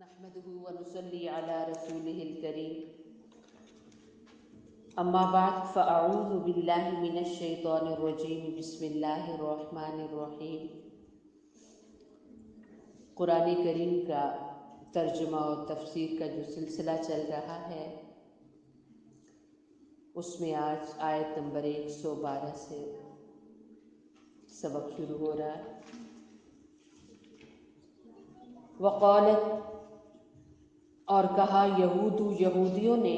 نحمده ونصلي على رسوله الكريم اما بعد فاعوذ باللہ من الشیطان الرجیم بسم اللہ الرحمن الرحیم۔ قرآن کریم کا ترجمہ اور تفسیر کا جو سلسلہ چل رہا ہے اس میں آج آیت نمبر 112 سے سبق شروع ہو رہا ہے۔ وقالت، اور کہا یہودیوں نے،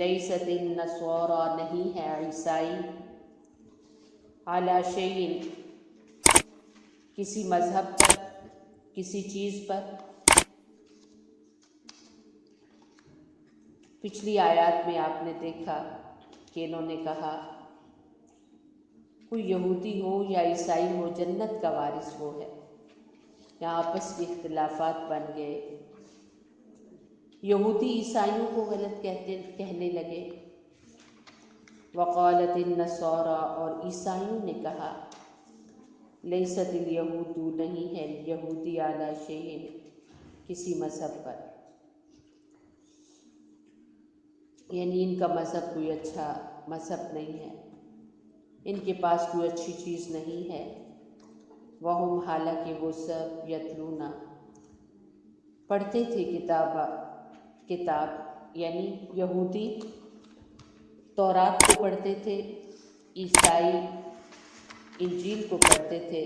لیست النصارى نہیں ہے عیسائی، علی شیء کسی مذہب پر، کسی چیز پر۔ پچھلی آیات میں آپ نے دیکھا کہ انہوں نے کہا کوئی یہودی ہو یا عیسائی ہو جنت کا وارث وہ ہے۔ یہاں آپس کے اختلافات بن گئے، یہودی عیسائیوں کو غلط کہنے لگے، وقالت النصارى اور عیسائیوں نے کہا لیست الیہود نہیں ہے یہودی علی شیء کسی مذہب پر، یعنی ان کا مذہب کوئی اچھا مذہب نہیں ہے، ان کے پاس کوئی اچھی چیز نہیں ہے۔ وہم حالانکہ وہ سب یتلون پڑھتے تھے کتاب یعنی یہودی تورات کو پڑھتے تھے، عیسائی انجیل کو پڑھتے تھے،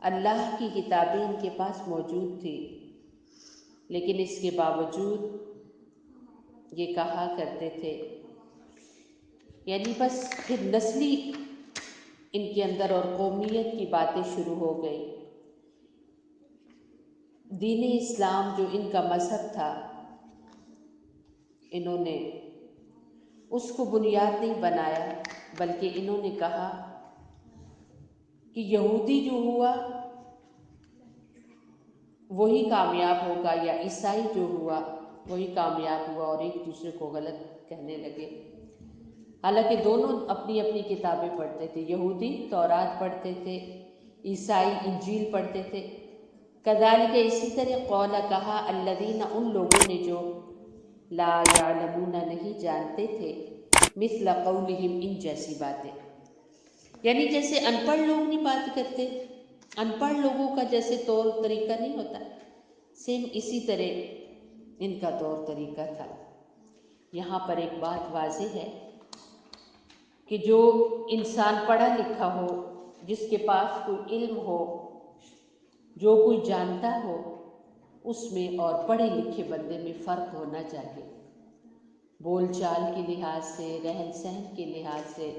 اللہ کی کتابیں ان کے پاس موجود تھی، لیکن اس کے باوجود یہ کہا کرتے تھے، یعنی بس پھر نسلی ان کے اندر اور قومیت کی باتیں شروع ہو گئی۔ دین اسلام جو ان کا مذہب تھا، انہوں نے اس کو بنیاد نہیں بنایا، بلکہ انہوں نے کہا کہ یہودی جو ہوا وہی کامیاب ہوگا یا عیسائی جو ہوا وہی کامیاب ہوا، اور ایک دوسرے کو غلط کہنے لگے۔ حالانکہ دونوں اپنی اپنی کتابیں پڑھتے تھے، یہودی تورات پڑھتے تھے، عیسائی انجیل پڑھتے تھے۔ کذالک اسی طرح قول کہا الذین ان لوگوں نے جو لا یعلمون نہیں جانتے تھے، مثل قولہم ان جیسی باتیں، یعنی جیسے ان پڑھ لوگ نہیں بات کرتے، ان پڑھ لوگوں کا جیسے طور طریقہ نہیں ہوتا، سیم اسی طرح ان کا طور طریقہ تھا۔ یہاں پر ایک بات واضح ہے کہ جو انسان پڑھا لکھا ہو، جس کے پاس کوئی علم ہو، جو کوئی جانتا ہو، اس میں اور پڑھے لکھے بندے میں فرق ہونا چاہیے، بول چال کے لحاظ سے، رہن سہن کے لحاظ سے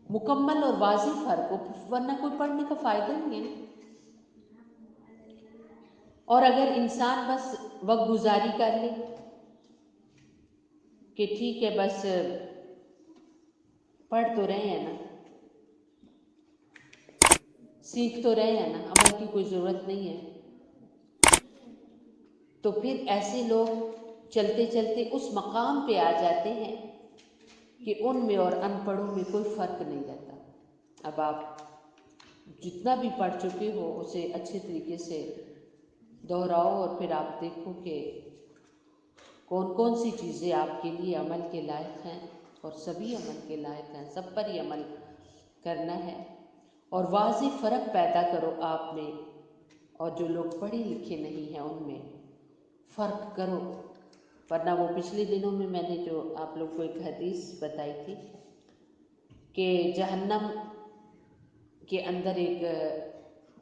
مکمل اور واضح فرق ہو، ورنہ کوئی پڑھنے کا فائدہ نہیں ہے۔ اور اگر انسان بس وقت گزاری کر لے کہ ٹھیک ہے بس پڑھ تو رہے ہیں نا، سیکھ تو رہے ہیں نا، عمل کی کوئی ضرورت نہیں ہے، تو پھر ایسے لوگ چلتے چلتے اس مقام پہ آ جاتے ہیں کہ ان میں اور ان پڑھوں میں کوئی فرق نہیں رہتا۔ اب آپ جتنا بھی پڑھ چکے ہو اسے اچھے طریقے سے دہراؤ، اور پھر آپ دیکھو کہ کون کون سی چیزیں آپ کے لیے عمل کے لائق ہیں، اور سبھی عمل کے لائق ہیں، سب پر ہی عمل کرنا ہے، اور واضح فرق پیدا کرو آپ میں، اور جو لوگ پڑھے لکھے نہیں ہیں ان میں فرق کرو۔ ورنہ وہ پچھلے دنوں میں میں نے جو آپ لوگ کو ایک حدیث بتائی تھی کہ جہنم کے اندر ایک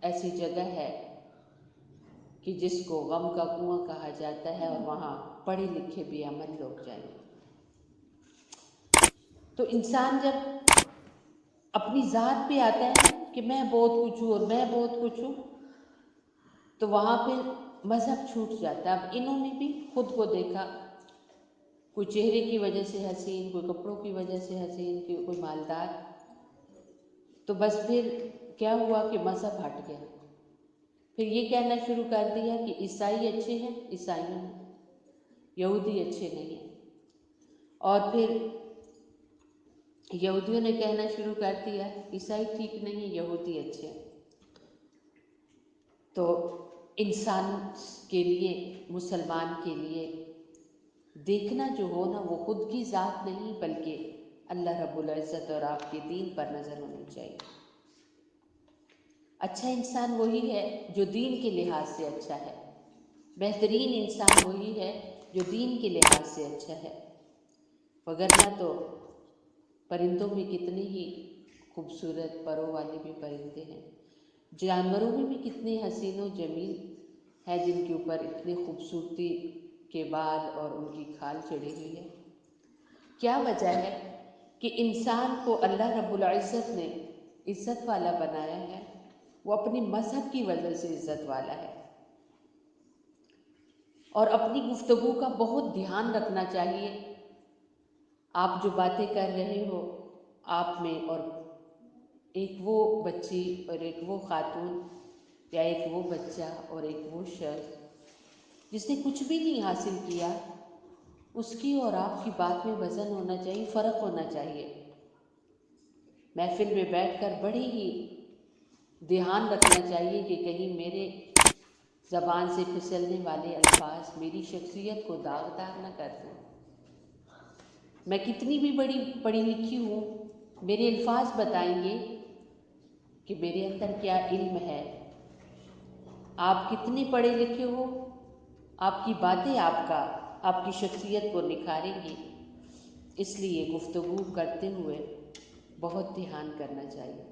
ایسی جگہ ہے کہ جس کو غم کا کنواں کہا جاتا ہے، اور وہاں پڑھے لکھے بے عمل لوگ جائیں گے۔ تو انسان جب اپنی ذات پہ آتا ہے کہ میں بہت کچھ ہوں اور میں بہت کچھ ہوں، تو وہاں پہ مذہب چھوٹ جاتا ہے۔ اب انہوں نے بھی خود کو دیکھا، کوئی چہرے کی وجہ سے حسین، کوئی کپڑوں کی وجہ سے حسین، کوئی مالدار، تو بس پھر کیا ہوا کہ مذہب ہٹ گیا، پھر یہ کہنا شروع کر دیا کہ عیسائی اچھے ہیں، عیسائیوں ہیں، یہودی اچھے نہیں ہیں، اور پھر یہودیوں نے کہنا شروع کر دیا عیسائی ٹھیک نہیں ہیں، یہودی اچھے ہیں۔ تو انسان کے لیے، مسلمان کے لیے دیکھنا جو ہو نا، وہ خود کی ذات نہیں بلکہ اللہ رب العزت اور آپ کے دین پر نظر ہونی چاہیے۔ اچھا انسان وہی ہے جو دین کے لحاظ سے اچھا ہے، بہترین انسان وہی ہے جو دین کے لحاظ سے اچھا ہے، وگرنہ تو پرندوں میں کتنے ہی خوبصورت پروں والے بھی پرندے ہیں، جانوروں میں بھی کتنے حسین و جمیل ہیں جن کے اوپر اتنے خوبصورتی کے بال اور ان کی کھال چڑھی ہوئی ہے۔ کیا وجہ ہے کہ انسان کو اللہ رب العزت نے عزت والا بنایا ہے؟ وہ اپنی مذہب کی وجہ سے عزت والا ہے، اور اپنی گفتگو کا بہت دھیان رکھنا چاہیے۔ آپ جو باتیں کر رہے ہو آپ میں، اور ایک وہ بچی اور ایک وہ خاتون، یا ایک وہ بچہ اور ایک وہ شخص جس نے کچھ بھی نہیں حاصل کیا، اس کی اور آپ کی بات میں وزن ہونا چاہیے، فرق ہونا چاہیے۔ محفل میں بیٹھ کر بڑی ہی دھیان رکھنا چاہیے کہ کہیں میرے زبان سے پھسلنے والے الفاظ میری شخصیت کو داغدار نہ کر دیں۔ میں کتنی بھی بڑی پڑھی لکھی ہوں، میرے الفاظ بتائیں گے کہ میرے اندر کیا علم ہے۔ آپ کتنے پڑھے لکھے ہو، آپ کی باتیں آپ کی شخصیت کو نکھاریں گی۔ اس لیے گفتگو کرتے ہوئے بہت دھیان کرنا چاہیے۔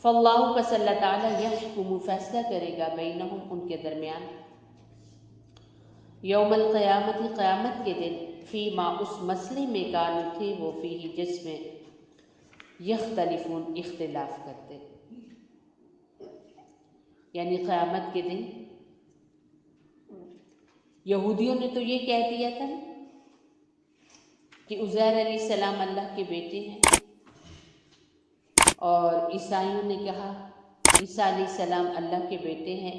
فاللہ پس اللہ تعالیٰ یحکم فیصلہ کرے گا بینہم ان کے درمیان، یوم القیامت قیامت کے دن، فیما اس مسئلے میں کانوا تھے وہ فیہ جس میں یختلفون اختلاف کرتے، یعنی قیامت کے دن یہودیوں نے تو یہ کہہ دیا تھا کہ عزیر علیہ السلام اللہ کے بیٹے ہیں، اور عیسائیوں نے کہا عیسیٰ علیہ السلام اللہ کے بیٹے ہیں۔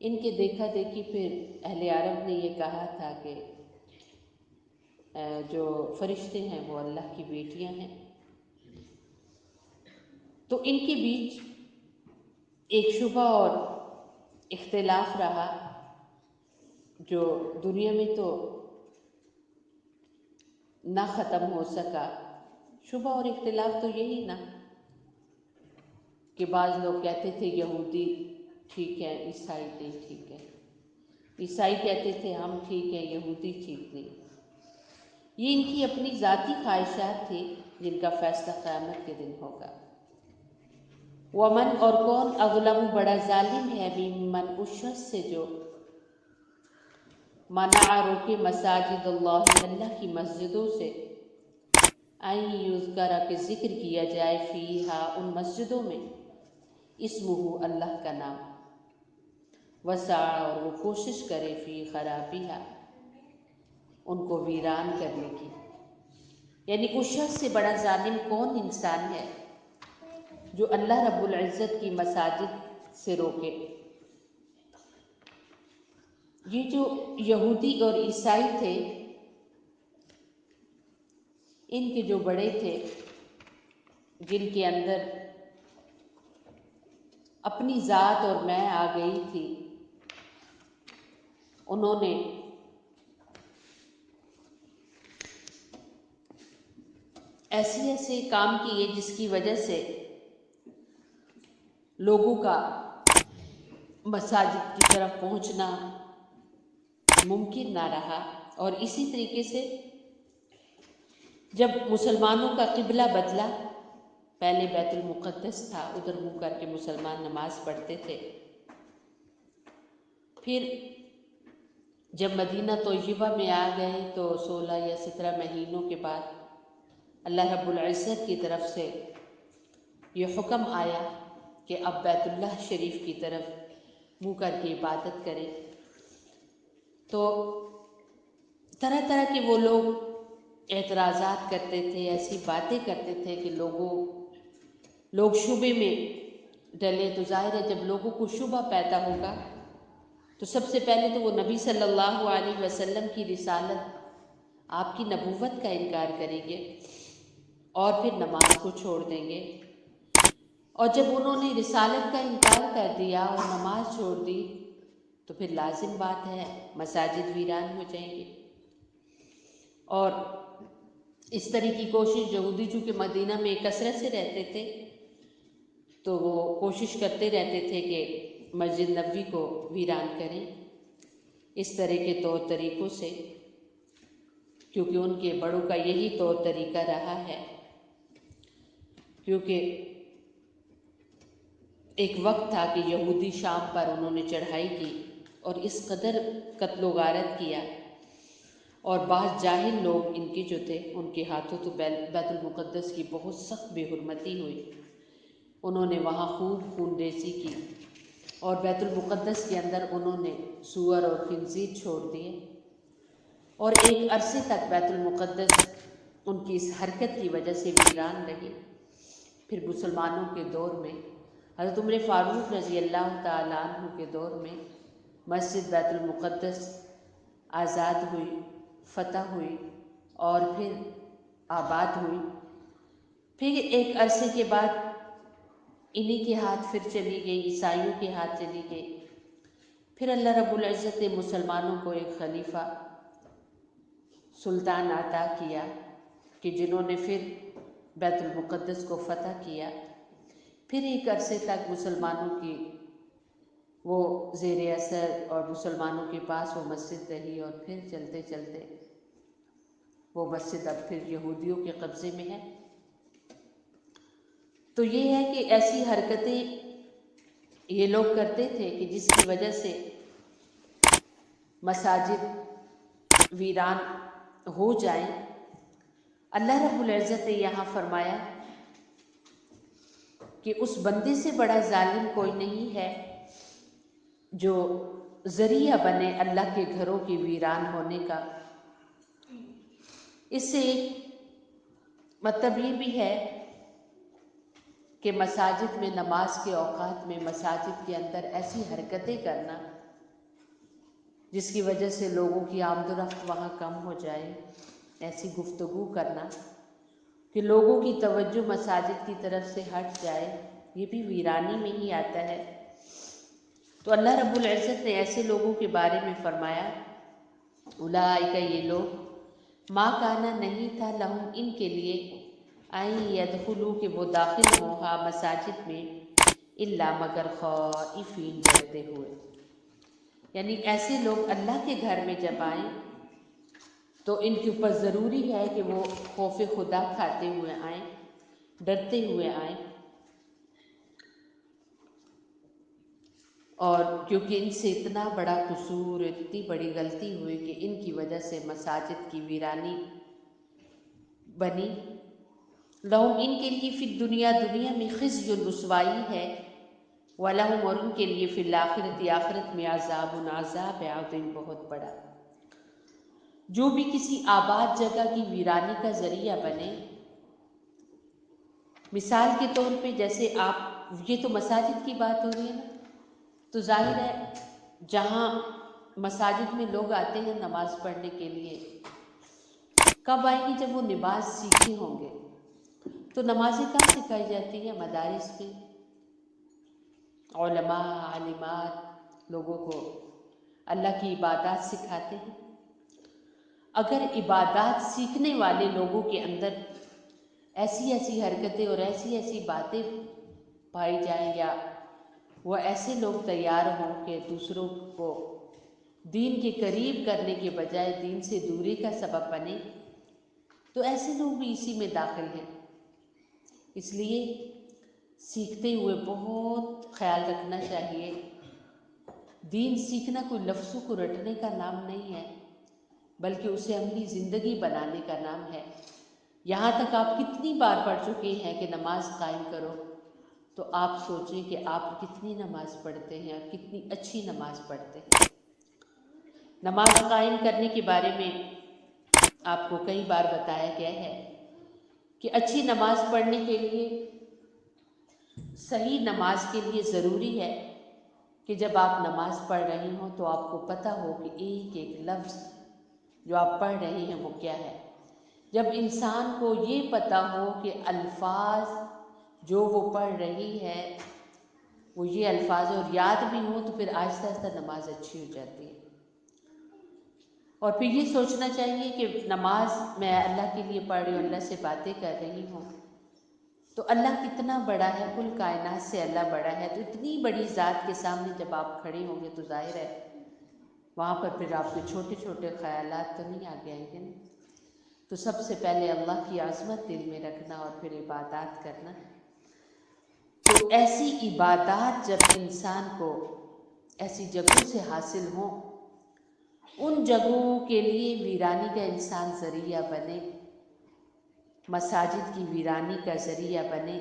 ان کے دیکھا دیکھی پھر اہل عرب نے یہ کہا تھا کہ جو فرشتے ہیں وہ اللہ کی بیٹیاں ہیں۔ تو ان کے بیچ ایک شبہ اور اختلاف رہا جو دنیا میں تو نہ ختم ہو سکا۔ شبہ اور اختلاف تو یہی نا کہ بعض لوگ کہتے تھے یہودی ٹھیک ہے، عیسائی نہیں ٹھیک ہے، عیسائی کہتے تھے ہم ٹھیک ہیں، یہودی ٹھیک نہیں۔ یہ ان کی اپنی ذاتی خواہشات تھی جن کا فیصلہ قیامت کے دن ہوگا۔ ومن اور کون اظلم بڑا ظالم ہے، ممن اس شخص سے جو منع روکے مساجد اللہ اللہ کی مسجدوں سے، ان یذکر کہ ذکر کیا جائے فیہا ان مسجدوں میں، اسمہ اللہ کا نام، وسعی اور وہ کوشش کرے فی خرابیہا ان کو ویران کرنے کی۔ یعنی اس شخص سے بڑا ظالم کون انسان ہے جو اللہ رب العزت کی مساجد سے روکے۔ یہ جو یہودی اور عیسائی تھے، ان کے جو بڑے تھے جن کے اندر اپنی ذات اور میں آ گئی تھی، انہوں نے ایسے کام کیے جس کی وجہ سے لوگوں کا مساجد کی طرف پہنچنا ممکن نہ رہا۔ اور اسی طریقے سے جب مسلمانوں کا قبلہ بدلا، پہلے بیت المقدس تھا، ادھر منہ کر کے مسلمان نماز پڑھتے تھے، پھر جب مدینہ طیبہ میں آ گئے تو 16 یا 17 مہینوں کے بعد اللہ رب العزت کی طرف سے یہ حکم آیا کہ اب بیت اللہ شریف کی طرف منہ کر کے عبادت کریں۔ تو طرح طرح کے وہ لوگ اعتراضات کرتے تھے، ایسی باتیں کرتے تھے کہ لوگ شبے میں ڈلے۔ تو ظاہر ہے جب لوگوں کو شبہ پیدا ہوگا تو سب سے پہلے تو وہ نبی صلی اللہ علیہ وسلم کی رسالت، آپ کی نبوت کا انکار کریں گے، اور پھر نماز کو چھوڑ دیں گے۔ اور جب انہوں نے رسالت کا انکار کر دیا اور نماز چھوڑ دی تو پھر لازم بات ہے مساجد ویران ہو جائیں گے۔ اور اس طرح کی کوشش یہودی چونکہ مدینہ میں کثرت سے رہتے تھے تو وہ کوشش کرتے رہتے تھے کہ مسجد نبوی کو ویران کریں اس طرح کے طور طریقوں سے، کیونکہ ان کے بڑوں کا یہی طور طریقہ رہا ہے۔ کیونکہ ایک وقت تھا کہ یہودی شام پر انہوں نے چڑھائی کی اور اس قدر قتل و غارت کیا، اور بعض جاہل لوگ ان کے جو تھے ان کے ہاتھوں تو بیت المقدس کی بہت سخت بے حرمتی ہوئی۔ انہوں نے وہاں خوب خون ریزی کی اور بیت المقدس کے اندر انہوں نے سور اور خنزیر چھوڑ دیے، اور ایک عرصے تک بیت المقدس ان کی اس حرکت کی وجہ سے ویران رہی۔ پھر مسلمانوں کے دور میں حضرت عمر فاروق رضی اللہ تعالیٰ عنہ کے دور میں مسجد بیت المقدس آزاد ہوئی، فتح ہوئی اور پھر آباد ہوئی۔ پھر ایک عرصے کے بعد انہی کے ہاتھ پھر چلی گئی، عیسائیوں کے ہاتھ چلی گئی۔ پھر اللہ رب العزت نے مسلمانوں کو ایک خلیفہ سلطان عطا کیا کہ جنہوں نے پھر بیت المقدس کو فتح کیا۔ پھر ایک عرصے تک مسلمانوں کی وہ زیر اثر اور مسلمانوں کے پاس وہ مسجد رہی، اور پھر چلتے چلتے وہ مسجد اب پھر یہودیوں کے قبضے میں ہے۔ تو یہ ہے کہ ایسی حرکتیں یہ لوگ کرتے تھے کہ جس کی وجہ سے مساجد ویران ہو جائیں۔ اللہ رب العزت نے یہاں فرمایا کہ اس بندے سے بڑا ظالم کوئی نہیں ہے جو ذریعہ بنے اللہ کے گھروں کے ویران ہونے کا۔ اس سے مطلب یہ بھی ہے کہ مساجد میں نماز کے اوقات میں مساجد کے اندر ایسی حرکتیں کرنا جس کی وجہ سے لوگوں کی آمد و رفت وہاں کم ہو جائے، ایسی گفتگو کرنا کہ لوگوں کی توجہ مساجد کی طرف سے ہٹ جائے، یہ بھی ویرانی میں ہی آتا ہے۔ تو اللہ رب العزت نے ایسے لوگوں کے بارے میں فرمایا اولئک، یہ لوگ ما کانا نہیں تھا لہم ان کے لیے ان یدخلوا کہ وہ داخل ہوں ہاں مساجد میں الا مگر خائفین ڈرتے ہوئے، یعنی ایسے لوگ اللہ کے گھر میں جب آئیں تو ان کے اوپر ضروری ہے کہ وہ خوف خدا کھاتے ہوئے آئیں، ڈرتے ہوئے آئیں، اور کیونکہ ان سے اتنا بڑا قصور، اتنی بڑی غلطی ہوئی کہ ان کی وجہ سے مساجد کی ویرانی بنی۔ لہم ان کے لیے فی الدنیا دنیا میں خزی رسوائی ہے، وَلَهُمْ اور ان کے لیے فی الآخرۃ آخرت میں عذاب عذاب عظیم بہت بڑا۔ جو بھی کسی آباد جگہ کی ویرانی کا ذریعہ بنے، مثال کے طور پہ جیسے آپ، یہ تو مساجد کی بات ہو رہی ہے نا، تو ظاہر ہے جہاں مساجد میں لوگ آتے ہیں نماز پڑھنے کے لیے، کب آئیں گے؟ جب وہ نماز سیکھے ہوں گے۔ تو نمازیں کہاں سکھائی جاتی ہیں؟ مدارس میں علماء عالمات لوگوں کو اللہ کی عبادات سکھاتے ہیں۔ اگر عبادات سیکھنے والے لوگوں کے اندر ایسی ایسی حرکتیں اور ایسی ایسی باتیں پائی جائیں، یا وہ ایسے لوگ تیار ہوں کہ دوسروں کو دین کے قریب کرنے کے بجائے دین سے دوری کا سبب بنے، تو ایسے لوگ بھی اسی میں داخل ہیں۔ اس لیے سیکھتے ہوئے بہت خیال رکھنا چاہیے۔ دین سیکھنا کوئی لفظوں کو رٹنے کا نام نہیں ہے، بلکہ اسے عملی زندگی بنانے کا نام ہے۔ یہاں تک آپ کتنی بار پڑھ چکے ہیں کہ نماز قائم کرو، تو آپ سوچیں کہ آپ کتنی نماز پڑھتے ہیں اور کتنی اچھی نماز پڑھتے ہیں۔ نماز قائم کرنے کے بارے میں آپ کو کئی بار بتایا گیا ہے کہ اچھی نماز پڑھنے کے لیے، صحیح نماز کے لیے ضروری ہے کہ جب آپ نماز پڑھ رہے ہوں تو آپ کو پتہ ہو کہ ایک ایک لفظ جو آپ پڑھ رہے ہیں وہ کیا ہے۔ جب انسان کو یہ پتہ ہو کہ الفاظ جو وہ پڑھ رہی ہے وہ یہ الفاظ اور یاد بھی ہوں تو پھر آہستہ آہستہ نماز اچھی ہو جاتی ہے۔ اور پھر یہ سوچنا چاہیے کہ نماز میں اللہ کے لیے پڑھ رہی ہوں، اللہ سے باتیں کر رہی ہوں، تو اللہ کتنا بڑا ہے، کل کائنات سے اللہ بڑا ہے، تو اتنی بڑی ذات کے سامنے جب آپ کھڑے ہوں گے تو ظاہر ہے وہاں پر پھر آپ کے چھوٹے چھوٹے خیالات تو نہیں آگے آئیں گے نا۔ تو سب سے پہلے اللہ کی عظمت دل میں رکھنا اور پھر عبادات کرنا۔ تو ایسی عبادات جب انسان کو ایسی جگہوں سے حاصل ہوں، ان جگہوں کے لیے ویرانی کا انسان ذریعہ بنے، مساجد کی ویرانی کا ذریعہ بنے،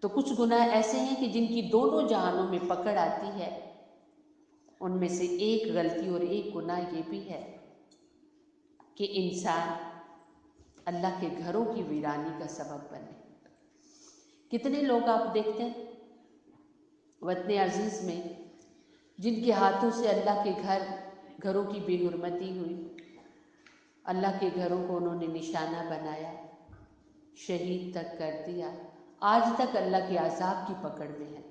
تو کچھ گناہ ایسے ہیں کہ جن کی دونوں جہانوں میں پکڑ آتی ہے۔ ان میں سے ایک غلطی اور ایک گناہ یہ بھی ہے کہ انسان اللہ کے گھروں کی ویرانی کا سبب بنے۔ کتنے لوگ آپ دیکھتے ہیں وطن عزیز میں جن کے ہاتھوں سے اللہ کے گھروں کی بے حرمتی ہوئی، اللہ کے گھروں کو انہوں نے نشانہ بنایا، شہید تک کر دیا، آج تک اللہ کے عذاب کی پکڑ میں ہے۔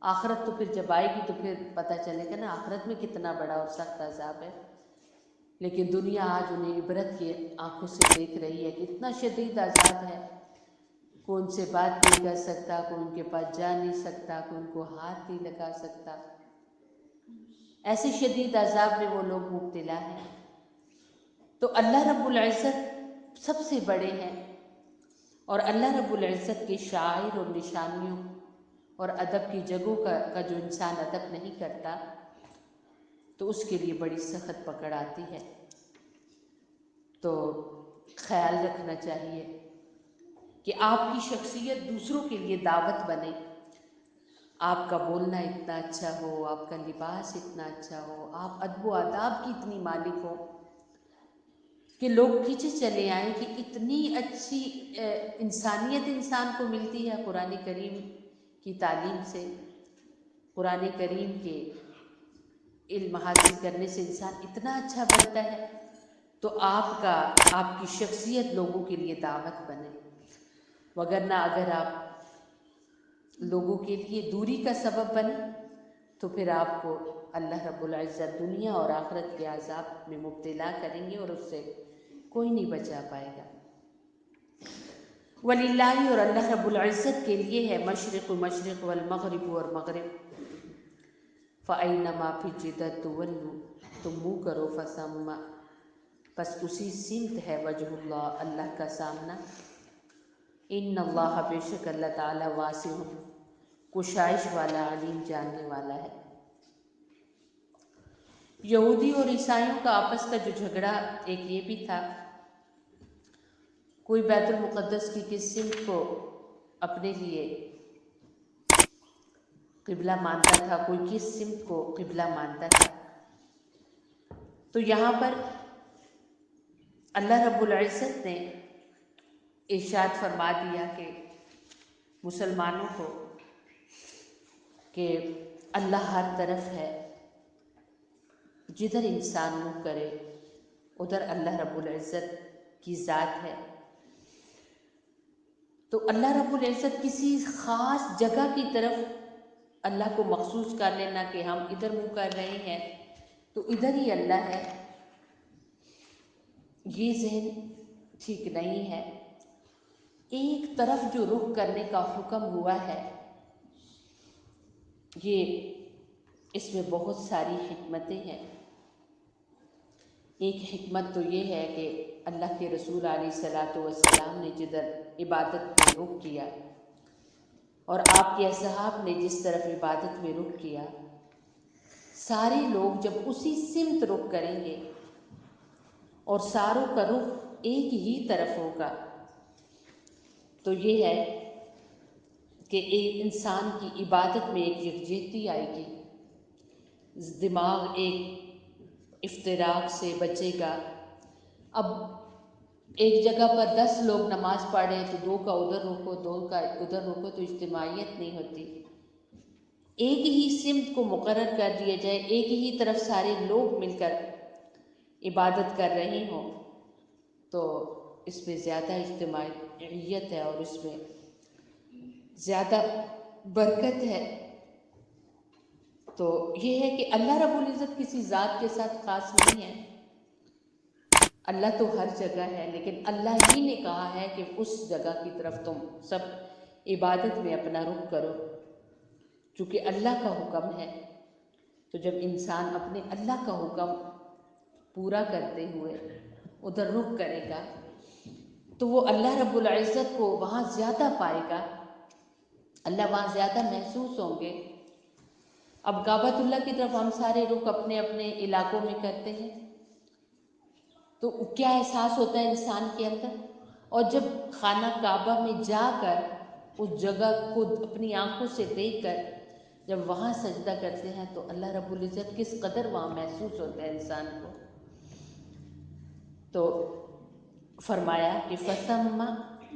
آخرت تو پھر جب آئے گی تو پھر پتہ چلے گا نا آخرت میں کتنا بڑا اور سخت عذاب ہے، لیکن دنیا آج انہیں عبرت کی آنکھوں سے دیکھ رہی ہے کہ اتنا شدید عذاب ہے، کوئی ان سے بات نہیں کر سکتا، کوئی ان کے پاس جا نہیں سکتا، کوئی ان کو ہاتھ نہیں لگا سکتا، ایسے شدید عذاب میں وہ لوگ مبتلا ہیں۔ تو اللہ رب العزت سب سے بڑے ہیں، اور اللہ رب العزت کے شعائر اور نشانیوں اور ادب کی جگہوں کا جو انسان ادب نہیں کرتا تو اس کے لیے بڑی سخت پکڑ آتی ہے۔ تو خیال رکھنا چاہیے کہ آپ کی شخصیت دوسروں کے لیے دعوت بنے، آپ کا بولنا اتنا اچھا ہو، آپ کا لباس اتنا اچھا ہو، آپ ادب و آداب کی اتنی مالک ہو کہ لوگ پیچھے چلے آئیں کہ اتنی اچھی انسانیت انسان کو ملتی ہے قرآن کریم کی تعلیم سے، قرآن کریم کے علم حاصل کرنے سے انسان اتنا اچھا بنتا ہے، تو آپ کی شخصیت لوگوں کے لیے دعوت بنے، وگرنہ اگر آپ لوگوں کے لیے دوری کا سبب بنے تو پھر آپ کو اللہ رب العزت دنیا اور آخرت کے عذاب میں مبتلا کریں گے اور اس سے کوئی نہیں بچا پائے گا۔ وَلِلَّهِ، اور اللہ رب العزت کے لیے ہے مشرق و مشرق والمغرب اور مغرب، فَأَيْنَمَا فِي جِدَّ تُوَلُّوا، تم منہ کرو فَثَمَّ، پس اسی سمت ہے وجہ اللہ، اللہ کا سامنا۔ ان اللہ، بے شک اللہ تعالیٰ، واسع، کشائش والا، علیم، جاننے والا ہے۔ یہودی اور عیسائیوں کا آپس کا جو جھگڑا ایک یہ بھی تھا، کوئی بیت المقدس کی کس سمت کو اپنے لیے قبلہ مانتا تھا، کوئی کس سمت کو قبلہ مانتا تھا۔ تو یہاں پر اللہ رب العزت نے ارشاد فرما دیا کہ مسلمانوں کو کہ اللہ ہر طرف ہے، جدھر انسان منہ کرے ادھر اللہ رب العزت کی ذات ہے۔ تو اللہ رب العزت کسی خاص جگہ کی طرف اللہ کو مخصوص کر لینا کہ ہم ادھر منہ کر رہے ہیں تو ادھر ہی اللہ ہے، یہ ذہن ٹھیک نہیں ہے۔ ایک طرف جو رخ کرنے کا حکم ہوا ہے، یہ اس میں بہت ساری حکمتیں ہیں۔ ایک حکمت تو یہ ہے کہ اللہ کے رسول علیہ الصلاۃ والسلام نے جدھر عبادت میں رخ کیا اور آپ کے اصحاب نے جس طرف عبادت میں رخ کیا، سارے لوگ جب اسی سمت رخ کریں گے اور ساروں کا رخ ایک ہی طرف ہوگا تو یہ ہے کہ ایک انسان کی عبادت میں ایک یکجہتی آئے گی، دماغ ایک افتراق سے بچے گا۔ اب ایک جگہ پر 10 لوگ نماز پڑھیں تو 2 کا ادھر رکو، 2 کا ادھر رکو، تو اجتماعیت نہیں ہوتی۔ ایک ہی سمت کو مقرر کر دیا جائے، ایک ہی طرف سارے لوگ مل کر عبادت کر رہے ہوں تو اس میں زیادہ اجتماعیت ہے اور اس میں زیادہ برکت ہے، تو یہ ہے کہ اللہ رب العزت کسی ذات کے ساتھ خاص نہیں ہے، اللہ تو ہر جگہ ہے، لیکن اللہ ہی نے کہا ہے کہ اس جگہ کی طرف تم سب عبادت میں اپنا رخ کرو، چونکہ اللہ کا حکم ہے۔ تو جب انسان اپنے اللہ کا حکم پورا کرتے ہوئے ادھر رخ کرے گا تو وہ اللہ رب العزت کو وہاں زیادہ پائے گا، اللہ وہاں زیادہ محسوس ہوں گے۔ اب کعبۃ اللہ کی طرف ہم سارے رخ اپنے اپنے علاقوں میں کرتے ہیں تو کیا احساس ہوتا ہے انسان کے اندر، اور جب خانہ کعبہ میں جا کر اس جگہ کو اپنی آنکھوں سے دیکھ کر جب وہاں سجدہ کرتے ہیں تو اللہ رب العزت کس قدر وہاں محسوس ہوتا ہے انسان کو۔ تو فرمایا کہ فَثَمَّ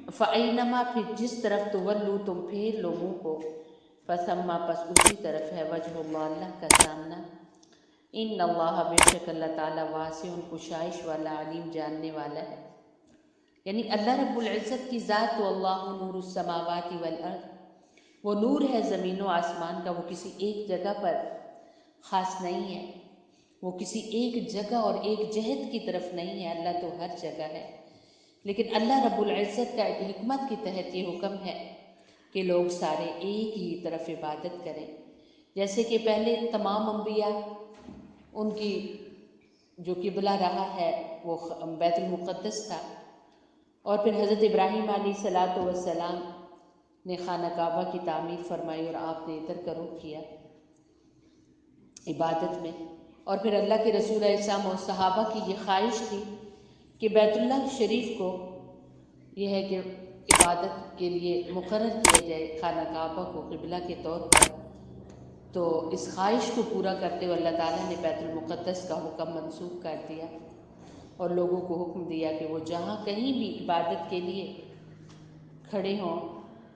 فَأَيْنَمَا، پھر جس طرف تولو تم پھیر لو منہ کو، فَثَمَّ پس اسی طرف ہے وجہ اللہ، اللہ کا سامنا، ان اللہ بے شک اللہ تعالیٰ واسع کشائش والا علیم جاننے والا ہے۔ یعنی اللہ رب العزت کی ذات تو اللہ نور السماوات والارض، وہ نور ہے زمین و آسمان کا، وہ کسی ایک جگہ پر خاص نہیں ہے، وہ کسی ایک جگہ اور ایک جہت کی طرف نہیں ہے، اللہ تو ہر جگہ ہے۔ لیکن اللہ رب العزت کا ایک حکمت کے تحت یہ حکم ہے کہ لوگ سارے ایک ہی طرف عبادت کریں، جیسے کہ پہلے تمام انبیاء ان کی جو قبلہ رہا ہے وہ بیت المقدس تھا، اور پھر حضرت ابراہیم علیہ السلام نے خانہ کعبہ کی تعمیر فرمائی اور آپ نے ادھر کا رخ کیا عبادت میں، اور پھر اللہ کے رسول علیہ السلام اور صحابہ کی یہ خواہش تھی کہ بیت اللہ شریف کو یہ ہے کہ عبادت کے لیے مقرر کیا جائے، خانہ کعبہ کو قبلہ کے طور پر۔ تو اس خواہش کو پورا کرتے ہوئے اللہ تعالیٰ نے بیت المقدس کا حکم منسوخ کر دیا اور لوگوں کو حکم دیا کہ وہ جہاں کہیں بھی عبادت کے لیے کھڑے ہوں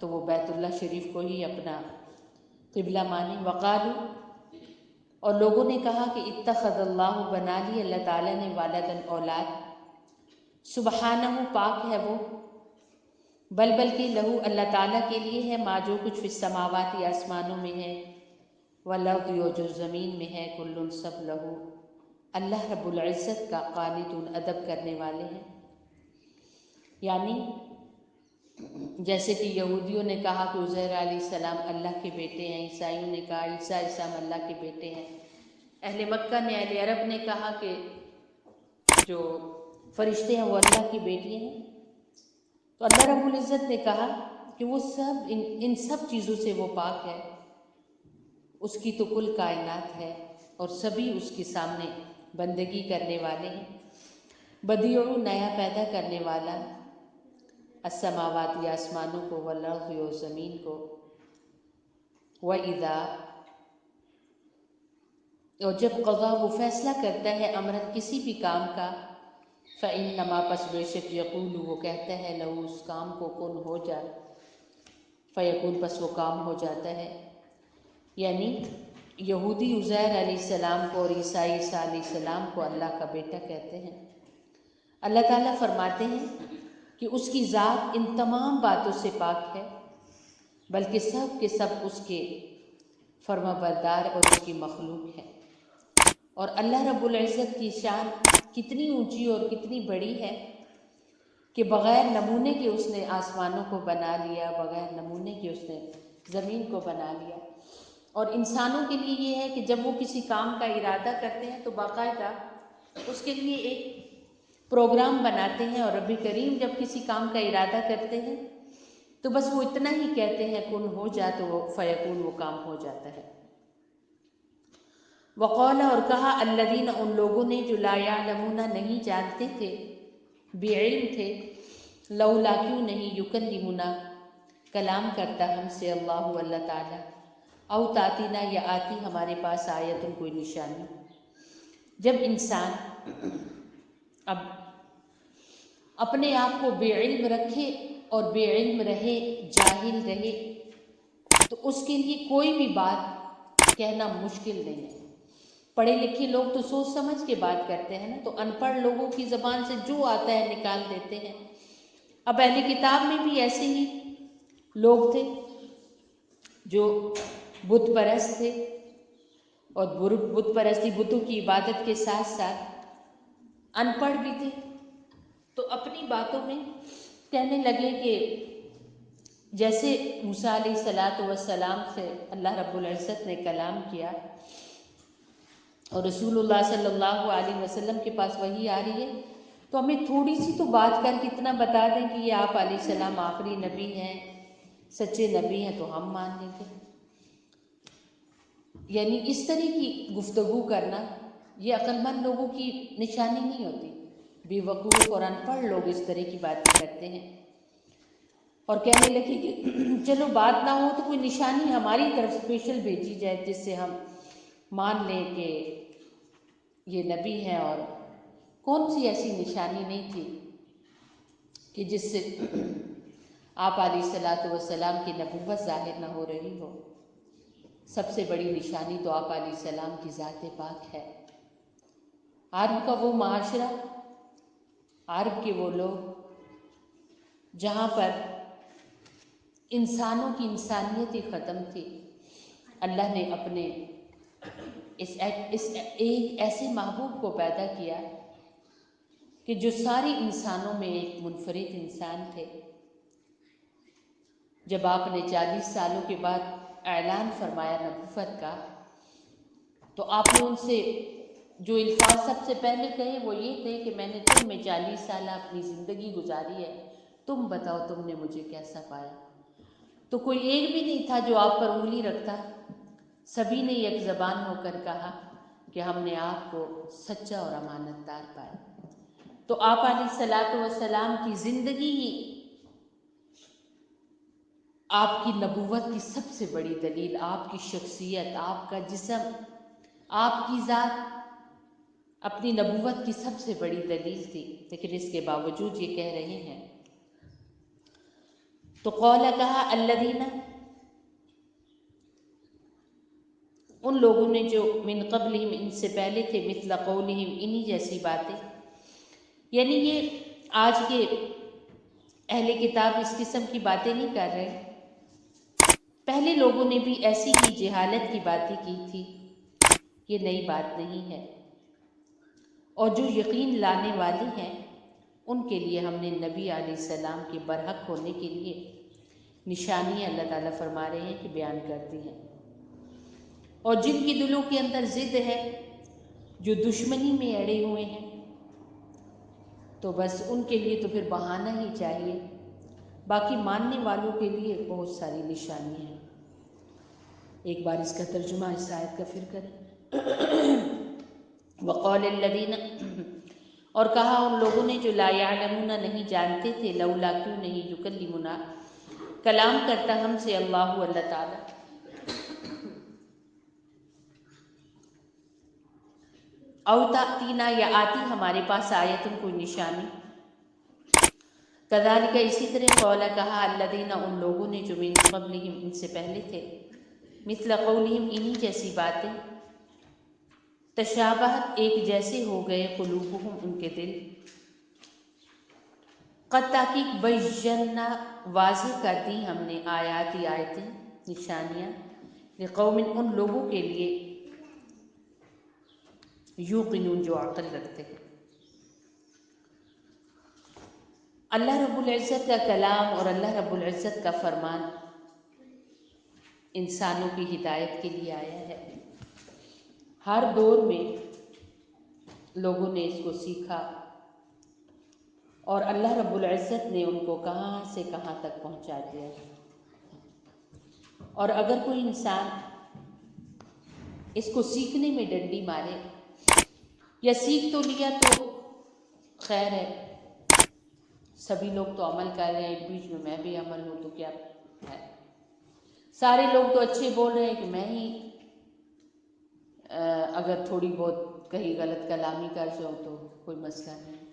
تو وہ بیت اللہ شریف کو ہی اپنا قبلہ مانیں۔ وقالو، اور لوگوں نے کہا کہ اتخذ اللہ، بنا لی اللہ تعالیٰ نے والدن اولاد، سبحانہ پاک ہے وہ، بلکہ لہو اللہ تعالیٰ کے لیے ہے ما جو کچھ فی السماوات آسمانوں میں ہے، والارض جو زمین میں ہے، کل سب لہو اللہ رب العزت کا قانتون ادب کرنے والے ہیں۔ یعنی جیسے کہ یہودیوں نے کہا کہ عزیر علیہ السلام اللہ کے بیٹے ہیں، عیسائیوں نے کہا عیسیٰ علیہ السلام اللہ کے بیٹے ہیں، اہل مکہ نے، اہل عرب نے کہا کہ جو فرشتے ہیں وہ اللہ کی بیٹی ہیں۔ تو اللہ رب العزت نے کہا کہ وہ سب ان سب چیزوں سے وہ پاک ہے، اس کی تو کل کائنات ہے اور سبھی اس کے سامنے بندگی کرنے والے ہیں۔ بدیع، نیا پیدا کرنے والا، السماوات آسمانوں کو، والارض زمین کو، وَإِذَا، اور جب قضا وہ فیصلہ کرتا ہے امرن کسی بھی کام کا، فإنما پس بے شک یقول وہ کہتا ہے لہو اس کام کو کن ہو جا، فیکون پس وہ کام ہو جاتا ہے۔ یعنی یہودی عزیر علیہ السلام کو اور عیسائی عیسیٰ علیہ السلام کو اللہ کا بیٹا کہتے ہیں۔ اللہ تعالیٰ فرماتے ہیں کہ اس کی ذات ان تمام باتوں سے پاک ہے، بلکہ سب کے سب اس کے فرما بردار اور اس کی مخلوق ہے۔ اور اللہ رب العزت کی شان کتنی اونچی اور کتنی بڑی ہے کہ بغیر نمونے کے اس نے آسمانوں کو بنا لیا، بغیر نمونے کے اس نے زمین کو بنا لیا۔ اور انسانوں کے لیے یہ ہے کہ جب وہ کسی کام کا ارادہ کرتے ہیں تو باقاعدہ اس کے لیے ایک پروگرام بناتے ہیں، اور رب کریم جب کسی کام کا ارادہ کرتے ہیں تو بس وہ اتنا ہی کہتے ہیں کن ہو جا، تو وہ فیکون وہ کام ہو جاتا ہے۔ وقال، اور کہا الذین، ان لوگوں نے جو لا یعلمون نہیں جانتے تھے، بے علم تھے، لولا کیوں نہیں، یکلمنا کلام کرتا ہم سے اللہ اللہ تعالیٰ، او تاتینا یا آتی ہمارے پاس آیتن کوئی نشانی۔ جب انسان اب اپنے آپ کو بے علم رکھے اور بے علم رہے، جاہل رہے، تو اس کے لیے کوئی بھی بات کہنا مشکل نہیں ہے۔ پڑھے لکھے لوگ تو سوچ سمجھ کے بات کرتے ہیں نا، تو ان پڑھ لوگوں کی زبان سے جو آتا ہے نکال دیتے ہیں۔ اب اہل کتاب میں بھی ایسے ہی لوگ تھے جو بت پرست تھے اور بت پرستی بتوں کی عبادت کے ساتھ ساتھ ان پڑھ بھی تھے، تو اپنی باتوں میں کہنے لگے کہ جیسے موسیٰ علیہ السلام سے اللہ رب العزت نے کلام کیا اور رسول اللہ صلی اللہ علیہ وسلم کے پاس وحی آ رہی ہے، تو ہمیں تھوڑی سی تو بات کر کے اتنا بتا دیں کہ یہ آپ علیہ السلام آخری نبی ہیں، سچے نبی ہیں، تو ہم مان لیں گے۔ یعنی اس طرح کی گفتگو کرنا یہ عقل مند لوگوں کی نشانی نہیں ہوتی، بے وقوف اور ان پڑھ لوگ اس طرح کی باتیں کرتے ہیں۔ اور کہنے لگے کہ چلو بات نہ ہو تو کوئی نشانی ہماری طرف اسپیشل بھیجی جائے جس سے ہم مان لیں کہ یہ نبی ہیں۔ اور کون سی ایسی نشانی نہیں تھی کہ جس سے آپ علیہ السلام کی نبوت ظاہر نہ ہو رہی ہو۔ سب سے بڑی نشانی تو آپ علیہ السلام کی ذات پاک ہے۔ عرب کا وہ معاشرہ، عرب کے وہ لوگ جہاں پر انسانوں کی انسانیت ہی ختم تھی، اللہ نے اپنے ایک ایسے محبوب کو پیدا کیا کہ جو سارے انسانوں میں ایک منفرد انسان تھے۔ جب آپ نے 40 سالوں کے بعد اعلان فرمایا نبوت کا، تو آپ نے ان سے جو الفاظ سب سے پہلے کہے وہ یہ تھے کہ میں نے تم میں 40 سالہ اپنی زندگی گزاری ہے، تم بتاؤ تم نے مجھے کیسا پایا۔ تو کوئی ایک بھی نہیں تھا جو آپ پر انگلی رکھتا، سبھی نے یک زبان ہو کر کہا کہ ہم نے آپ کو سچا اور امانت دار پایا۔ تو آپ علیہ السلام کی زندگی ہی آپ کی نبوت کی سب سے بڑی دلیل، آپ کی شخصیت، آپ کا جسم، آپ کی ذات اپنی نبوت کی سب سے بڑی دلیل تھی، لیکن اس کے باوجود یہ کہہ رہے ہیں۔ تو قولا کہا الذین، ان لوگوں نے جو من قبلہم ان سے پہلے تھے، مثل قولہم انہی جیسی باتیں، یعنی یہ آج کے اہل کتاب اس قسم کی باتیں نہیں کر رہے، پہلے لوگوں نے بھی ایسی ہی جہالت کی باتیں کی تھی، یہ نئی بات نہیں ہے۔ اور جو یقین لانے والے ہیں ان کے لیے ہم نے نبی علیہ السلام کے برحق ہونے کے لیے نشانیاں اللہ تعالیٰ فرما رہے ہیں کہ بیان کرتی ہیں۔ اور جن کی دلوں کے اندر ضد ہے، جو دشمنی میں اڑے ہوئے ہیں، تو بس ان کے لیے تو پھر بہانہ ہی چاہیے، باقی ماننے والوں کے لیے بہت ساری نشانیاں ہیں۔ ایک بار اس کا ترجمہ اس آیت کا پھر کریں۔ وقال الذین، اور کہا ان لوگوں نے جو لا یعلمون نہیں جانتے تھے، لولا کیوں نہیں یکلمنا کلام کرتا ہم سے اللہ تعالیٰ، او تأتینا یا آتی ہمارے پاس آیتن کوئی نشانی، کذالک اسی طرح قولا کہا الذین ان لوگوں نے جو من قبلہم ان سے پہلے تھے، مثل قولہم انہی جیسی باتیں، تشابہت ایک جیسے ہو گئے، قلوبہم ان کے دل، قد تحقیق بینا واضح کر دی ہم نے آیاتی آیتیں نشانیاں، لقوم ان لوگوں کے لیے، یوقنون جو عقل رکھتے ہیں۔ اللہ رب العزت کا کلام اور اللہ رب العزت کا فرمان انسانوں کی ہدایت کے لیے آیا ہے۔ ہر دور میں لوگوں نے اس کو سیکھا اور اللہ رب العزت نے ان کو کہاں سے کہاں تک پہنچا دیا۔ اور اگر کوئی انسان اس کو سیکھنے میں ڈنڈی مارے یا سیکھ تو لیا تو خیر ہے، سبھی لوگ تو عمل کر رہے ہیں، ایک بیچ میں بھی عمل ہوں تو کیا ہے، سارے لوگ تو اچھے بول رہے ہیں کہ میں ہی اگر تھوڑی بہت کہیں غلط کلامی کر جاؤں تو کوئی مسئلہ نہیں،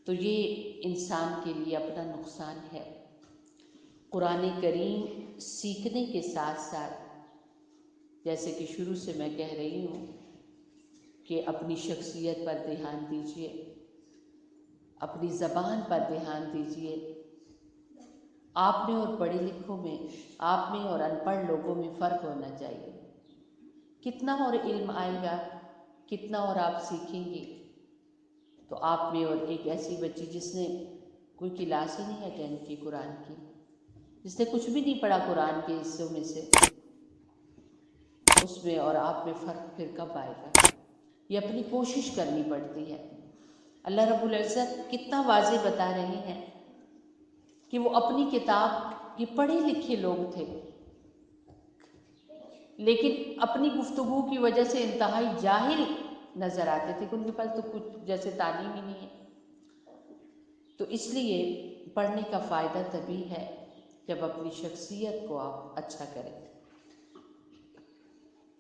تو یہ انسان کے لیے اپنا نقصان ہے۔ قرآن کریم سیکھنے کے ساتھ ساتھ، جیسے کہ شروع سے میں کہہ رہی ہوں کہ اپنی شخصیت پر دھیان دیجیے، اپنی زبان پر دھیان دیجیے، آپ میں اور پڑھے لکھوں میں، آپ میں اور ان پڑھ لوگوں میں فرق ہونا چاہیے۔ کتنا اور علم آئے گا، کتنا اور آپ سیکھیں گے، تو آپ میں اور ایک ایسی بچی جس نے کوئی کلاس ہی نہیں اٹینڈ کی قرآن کی، جس نے کچھ بھی نہیں پڑھا قرآن کے حصوں میں سے، اس میں اور آپ میں فرق پھر کب آئے گا؟ یہ اپنی کوشش کرنی پڑتی ہے۔ اللہ رب العزت کتنا واضح بتا رہے ہیں کہ وہ اپنی کتاب کے پڑھے لکھے لوگ تھے، لیکن اپنی گفتگو کی وجہ سے انتہائی جاہل نظر آتے تھے کہ ان کے پاس تو کچھ جیسے تعلیم ہی نہیں ہے۔ تو اس لیے پڑھنے کا فائدہ تبھی ہے جب اپنی شخصیت کو آپ اچھا کریں۔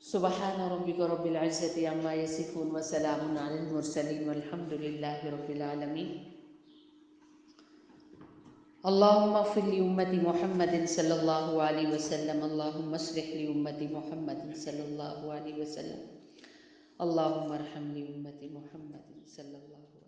سبحان ربک رب العزت عما یصفون وسلام علی المرسلین والحمد للہ رب العالمین۔ اللهم اغفر لأمة محمد صلى الله عليه وسلم، اللهم اصلح لأمة محمد صلى الله عليه وسلم، اللهم ارحم لأمة محمد صلى الله عليه وسلم۔